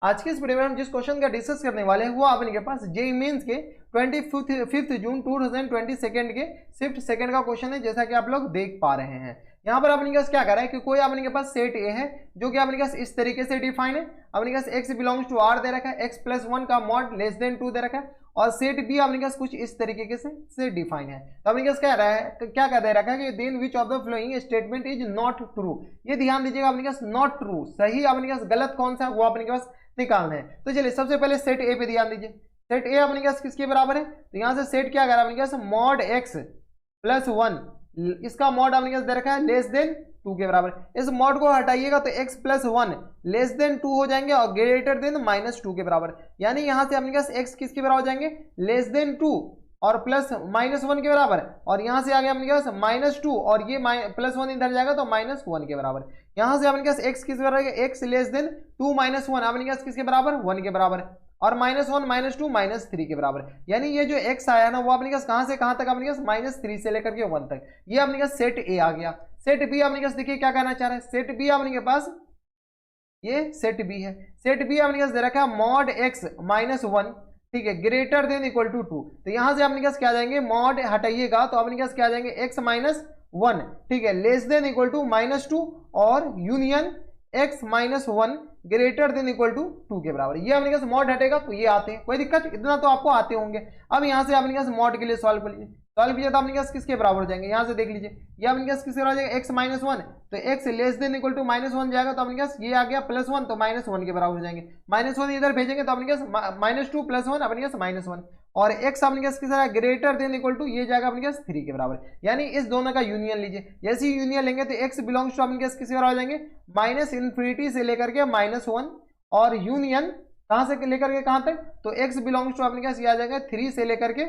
आज के इस वीडियो में हम जिस क्वेश्चन का डिस्कस करने वाले हैं वो आपके पास जेईई मेंस के 25 जून 2022 के शिफ्ट सेकंड का क्वेश्चन है, जैसा कि आप लोग देख पा रहे हैं। यहाँ पर अपने पास क्या कर रहा है कि कोई अपने पास सेट ए है जो कि अपने पास इस तरीके से डिफाइन है। अपने पास x बिलोंग्स टू r दे रखा है, x+1 का मॉड लेस देन 2 दे रखा है, और सेट बी अपने पास कुछ इस तरीके से डिफाइन है। तो अपने पास क्या कह दे रखा है कि then which of the following statement is not true. ये ध्यान दीजिएगा, अपने पास नॉट ट्रू, सही अपने पास गलत कौन सा है वो अपने पास निकालना है। तो चलिए सबसे पहले सेट ए पे ध्यान दीजिए। सेट ए अपने पास किसके बराबर है, तो यहाँ से सेट क्या कर रहा है अपने पास मॉड x+1, इसका मॉड अपने पास दे रखा है लेस देन 2 के बराबर। इस मॉड को हटाइएगा तो x+1 लेस देन 2 हो जाएंगे और ग्रेटर देन -2 के बराबर। यानी यहां से अपने पास x किसके बराबर हो जाएंगे, लेस देन 2 और +-1 के बराबर, और यहां से आ गया अपने पास -2 और ये +1 इधर जाएगा तो -1 के बराबर। यहां से अपने पास x किस बराबर है, x लेस देन 2 -1 अपने पास किसके बराबर, 1 के बराबर, और -1 -2 -3 के बराबर। यानी ये जो x आया ना वो अपने पास कहां से कहां तक, अपने पास -3 से लेकर के 1 तक। ये अपने पास सेट ए आ गया। सेट बी अपने पास देखिए क्या कहना चाह रहा है, सेट बी अपने पास ये सेट बी है। सेट बी अपने पास दे रखा है मॉड x-1, ठीक है, ग्रेटर देन इक्वल टू 2। तो यहां से अपने पास क्या जाएंगे, मॉड हटाइएगा तो अपने पास क्या जाएंगे x-1, ठीक है, लेस देन इक्वल टू -2 और union x-1 greater than equal to 2 के बराबर। ये अपने पास मॉड हटेगा तो ये आते हैं, कोई दिक्कत, इतना तो आपको आते होंगे। अब यहां से अपने पास मॉड के लिए सॉल्व कर लीजिए। सॉल्व कीजिए तो अपने पास किसके बराबर हो जाएंगे, यहां से देख लीजिए, ये अपने पास किसके बराबर हो जाएगा, x-1, तो x less than equal to -1 जाएगा तो अपने पास ये आ गया +1 तो -1 के बराबर हो जाएंगे। -1 इधर भेजेंगे तो अपने पास -2 +1 अपने पास -1, और x अपने पास किस ग्रेटर देन इक्वल टू ये जाएगा अपने पास 3 के बराबर। यानी इस दोनों का यूनियन लीजिए, जैसे ही यूनियन लेंगे तो x बिलोंग्स टू अपने पास किसके बराबर हो जाएंगे, -∞ से लेकर के -1, और यूनियन कहां से लेकर के कहां तक, तो x बिलोंग्स टू अपने पास ये आ जाएगा 3 से लेकर के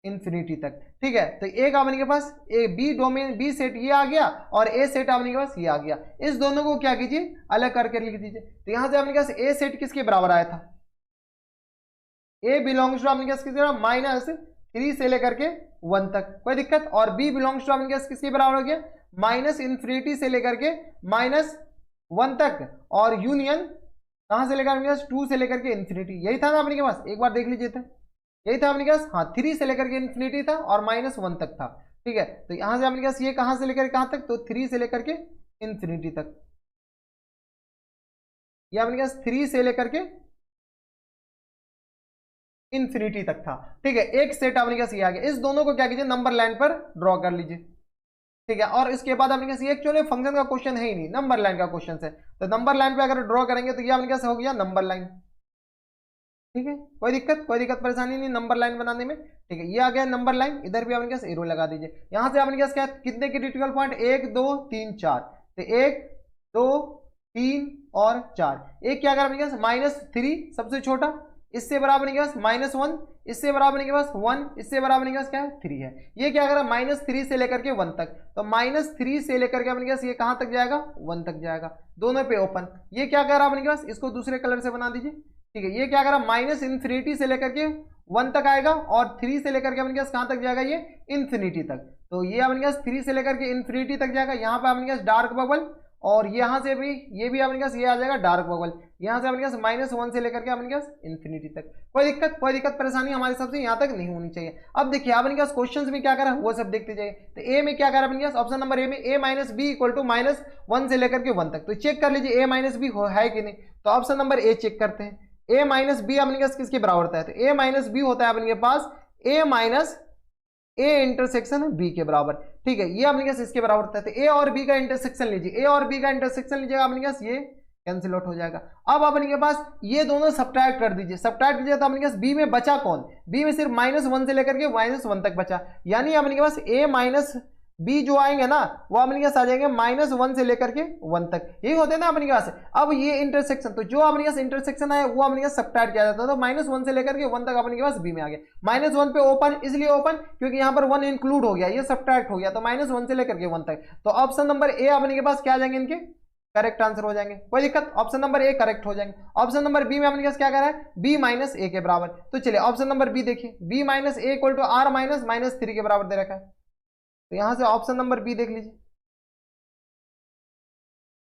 इंफिनिटी तक, ठीक है। तो एक अपने के पास A B domain B set ये आ गया और ए सेट अपने के पास ये आ गया। इस दोनों को क्या कीजिए, अलग करके लिख दीजिए। तो यहां से अपने के पास ए सेट किसके बराबर आया था, ए बिलोंग्स टू अपने के पास किसके बराबर, -3 से लेकर के 1 तक, कोई दिक्कत, और बी बिलोंग्स टू अपने के पास किसके बराबर हो गया, -∞ से लेकर के -1 तक, और यूनियन कहां से लेकर अपने पास 2 से लेकर के इंफिनिटी। यही था ना अपने के पास, एक बार देख लीजिए था, यही था अपने पास, हाँ 3 से लेकर के इंफिनिटी था और -1 तक था, ठीक है। तो यहां से अपने पास ये कहां से लेकर कहां तक, तो 3 से लेकर के इंफिनिटी तक, ये अपने पास 3 से लेकर के इंफिनिटी तक था, ठीक है। एक सेट अपने पास ये आ गया। इस दोनों को क्या कीजिए, नंबर लाइन पर ड्रॉ कर लीजिए, ठीक है। और इसके बाद अपने पास ये एक्चुअली फंक्शन का क्वेश्चन है ही नहीं, नंबर लाइन का क्वेश्चन है। तो नंबर लाइन पे अगर ड्रॉ करेंगे तो ये अपने पास हो गया नंबर लाइन, ठीक है, कोई दिक्कत परेशानी नहीं नंबर लाइन बनाने में, ठीक है। ये आ गया नंबर लाइन, इधर भी अपने पास एरो लगा दीजिए। यहां से अपने पास क्या है, कितने क्रिटिकल पॉइंट, 1 2 3 4, तो 1 2 3 और 4। एक क्या कर अपने पास -3 सबसे छोटा, इससे बराबर अपने पास -1, इससे बराबर अपने पास 1, इससे बराबर अपने पास क्या है 3 है। ये क्या करा, -3 से लेकर के 1 तक, तो -3 से लेकर के अपने पास ये कहां तक जाएगा, 1 तक जाएगा, दोनों पे ओपन। ये क्या करा अपने पास, इसको दूसरे कलर से बना दीजिए, ठीक है। ये क्या करा, -∞ से लेकर के 1 तक आएगा, और 3 से लेकर के अपने पास कहां तक जाएगा, ये इंफिनिटी तक। तो ये अपने पास 3 से लेकर के इंफिनिटी तक जाएगा। यहाँ पे अपने पास डार्क बबल, और यहाँ से भी ये भी अपने पास ये आ जाएगा डार्क बबल। यहाँ से अपने पास -1 से लेकर के अपने पास इंफिनिटी तक। कोई दिक्कत परेशानी हमारे हिसाब से यहाँ तक नहीं होनी चाहिए। अब देखिए अपने पास क्वेश्चंस में क्या करा वो सब देखते जाइए। तो ए में क्या करा अपने पास, ऑप्शन नंबर ए में a-b = -1 से लेकर के 1 तक। तो चेक कर लीजिए a-b है कि नहीं। तो ऑप्शन नंबर ए चेक करते हैं। a-b अपने पास किसके बराबर होता है, तो a-b होता है अपने पास a इंटरसेक्शन बी के बराबर, ठीक है। ये अपने पास इसके बराबर होता है। तो ए और बी का इंटरसेक्शन लीजिए, ए और बी का इंटरसेक्शन लीजिएगा, अपने पास ये कैंसिल आउट हो जाएगा। अब अपने पास ये दोनों सब्ट्रैक्ट कर दीजिए, सब्ट्रैक्ट कीजिए तो अपने पास बी में बचा कौन, बी में सिर्फ -1 से लेकर के -1 तक बचा। यानी अपने पास a-b जो आएंगे ना वो अपने पास आ जाएंगे -1 से लेकर के 1 तक, यही होते हैं ना अपने पास। अब ये इंटरसेक्शन, तो जो अपने पास इंटरसेक्शन है वो अपने पास सब्ट्रैक्ट किया जाता है। तो -1 से लेकर के 1 तक अपने पास बी में आ गया। -1 पे ओपन, इसलिए ओपन क्योंकि यहाँ पर 1 इंक्लूड हो गया, ये सब्ट्रैक्ट हो गया, तो -1 से लेकर के 1 तक। तो ऑप्शन नंबर ए अपने के पास क्या आ जाएंगे, इनके करेक्ट आंसर हो जाएंगे, कोई दिक्कत, ऑप्शन नंबर ए करेक्ट हो जाएंगे। ऑप्शन नंबर बी में अपने पास क्या कर रहा है, b -a के बराबर। तो चलिए ऑप्शन नंबर बी देखिए, b - a = r - -3 के बराबर दे रखा है। तो यहां से ऑप्शन नंबर बी देख लीजिए,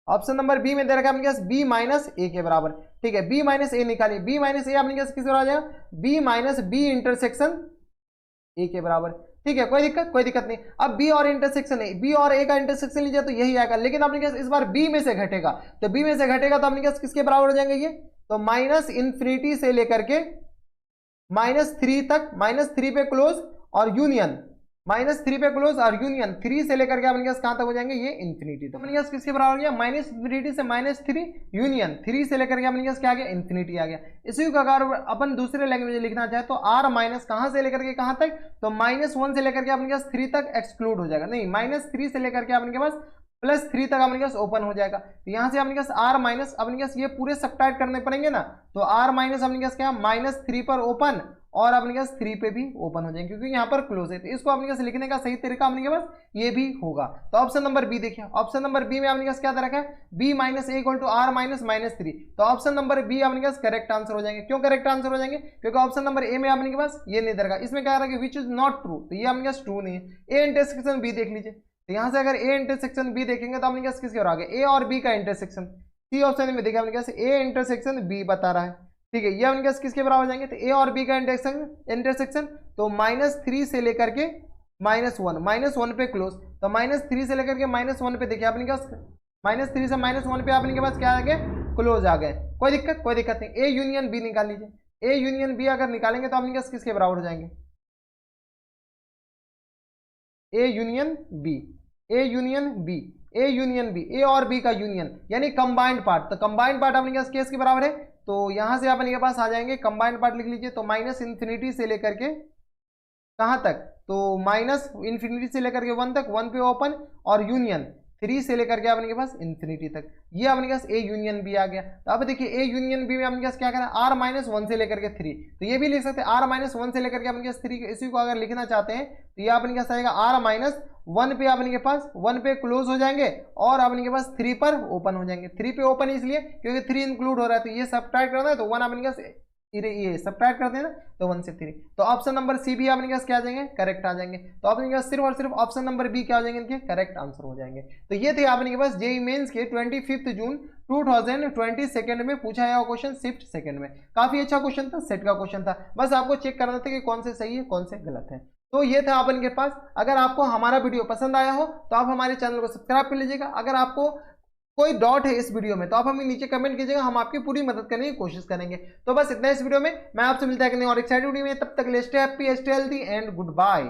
ऑप्शन नंबर बी में दे रखा है अपने पास बी माइनस ए के बराबर। ठीक है, बी माइनस ए निकालिए, बी माइनस ए अपने पास किस बराबर आ जाएगा, B minus B intersection A के बराबर। ठीक है, कोई दिक्कत नहीं। अब बी और इंटरसेक्शन है, बी और ए का इंटरसेक्शन लीजिए तो यही आएगा, लेकिन अपने पास इस बार बी में से घटेगा, तो बी में से घटेगा तो अपने पास किसके बराबर हो जाएंगे ये, तो माइनस इन्फिनिटी से लेकर के -3 तक, -3 पे क्लोज और यूनियन, -3 पे क्लोज और यूनियन 3 से लेकर के अपने पास कहां तक हो जाएंगे ये इन्फिनिटी। तो अपने पास किसके बराबर हो गया, -इन्फिनिटी से -3 यूनियन 3 से लेकर के अपने पास क्या आ गया, इन्फिनिटी आ गया। इसी को अगर अपन दूसरे लैंग्वेज में लिखना चाहे तो r माइनस कहां से लेकर के कहां तक, तो -1 से लेकर के अपने पास 3 तक एक्सक्लूड हो जाएगा, नहीं -3 से लेकर के अपने पास +3 तक अपने पास ओपन हो जाएगा। तो यहां से अपने पास r माइनस अपने पास ये पूरे सब्ट्रैक्ट करने पड़ेंगे ना, तो r माइनस अपने पास क्या, -3 पर ओपन और अपने पास 3 पे भी ओपन हो जाएंगे, क्योंकि यहाँ पर क्लोज है। तो इसको अपने पास लिखने का सही तरीका अपने के पास ये भी होगा। तो ऑप्शन नंबर बी देखिए, ऑप्शन नंबर बी में अपने पास क्या दे रखा है, b minus A equal to r minus -3। तो ऑप्शन नंबर बी अपने पास करेक्ट आंसर हो जाएंगे। क्यों करेक्ट आंसर हो जाएंगे, क्योंकि ऑप्शन नंबर ए में अपने के पास ये नहीं दे रखा, इसमें क्या रखा विच इज नॉट ट्रू, तो ये अपने पास ट्रू नहीं है। ए इंटरसेक्शन बी देख लीजिए, तो यहाँ से अगर ए इंटरसेक्शन बी देखेंगे तो अपने पास किसके और आगे, ए और बी का इंटरसेक्शन, सी ऑप्शन में देखिए अपने पास ए इंटरसेक्शन बी बता रहा है। ठीक है, ये अपने पास किसके बराबर हो जाएंगे, तो ए और बी का इंटरसेक्शन तो -3 से लेकर के -1 पे क्लोज, तो -3 से लेकर के -1 पे देखिए अपने पास -3 से -1 पे अपने के पास क्या आ गए, क्लोज आ गए। कोई दिक्कत नहीं। ए यूनियन बी निकाल लीजिए, ए यूनियन बी अगर निकालेंगे तो अपने पास किसके बराबर हो जाएंगे, A union B, A union B, A union B, A और बी का यूनियन यानी कंबाइंड पार्ट। तो कंबाइंड पार्ट अपने पास किसके बराबर है, तो यहां से अपने के पास आ जाएंगे, कंबाइंड पार्ट लिख लीजिए, तो -इन्फिनिटी से लेकर के कहां तक, तो -इन्फिनिटी से लेकर के 1 तक, 1 पे ओपन और यूनियन 3 से लेकर के अपने के पास इन्फिनिटी तक, ये अपने के पास ए यूनियन बी आ गया। तो अब देखिए ए यूनियन बी में अपने के पास क्या करें, r -1 से लेकर के 3, तो ये भी लिख सकते हैं r -1 से लेकर के अपने के पास 3, इसी को अगर लिखना चाहते हैं तो ये अपने के पास आएगा r -1 पे अपने के पास 1 पे क्लोज हो जाएंगे और अपने के पास 3 पर ओपन हो जाएंगे। 3 पे ओपन इसलिए क्योंकि 3 इंक्लूड हो रहा है, तो ये सब्ट्रैक्ट करना है तो 1 अपने के पास ये सब्ट्रैक्ट करते हैं ना, तो 1 से 3, तो ऑप्शन नंबर सी भी अपने पास क्या आ जाएंगे, करेक्ट आ जाएंगे। तो अपने पास सिर्फ और सिर्फ ऑप्शन नंबर बी क्या हो जाएंगे, इनके करेक्ट आंसर हो जाएंगे। तो ये थे अपने के पास जेईई मेंस के 25 जून 2022 में पूछा गया क्वेश्चन शिफ्ट सेकंड में। काफी अच्छा क्वेश्चन था, सेट का क्वेश्चन था, बस आपको चेक करना था कि कौन से सही है कौन से गलत है। तो ये था अपन के पास। अगर आपको हमारा वीडियो पसंद आया हो तो आप हमारे चैनल को सब्सक्राइब कर लीजिएगा। अगर आपको कोई डाउट है इस वीडियो में तो आप हमें नीचे कमेंट कीजिएगा, हम आपकी पूरी मदद करने की कोशिश करेंगे। तो बस इतना इस वीडियो में, मैं आपसे मिलता है कि नहीं और एक्साइटेड वीडियो में, तब तक stay happy, stay healthy and good bye.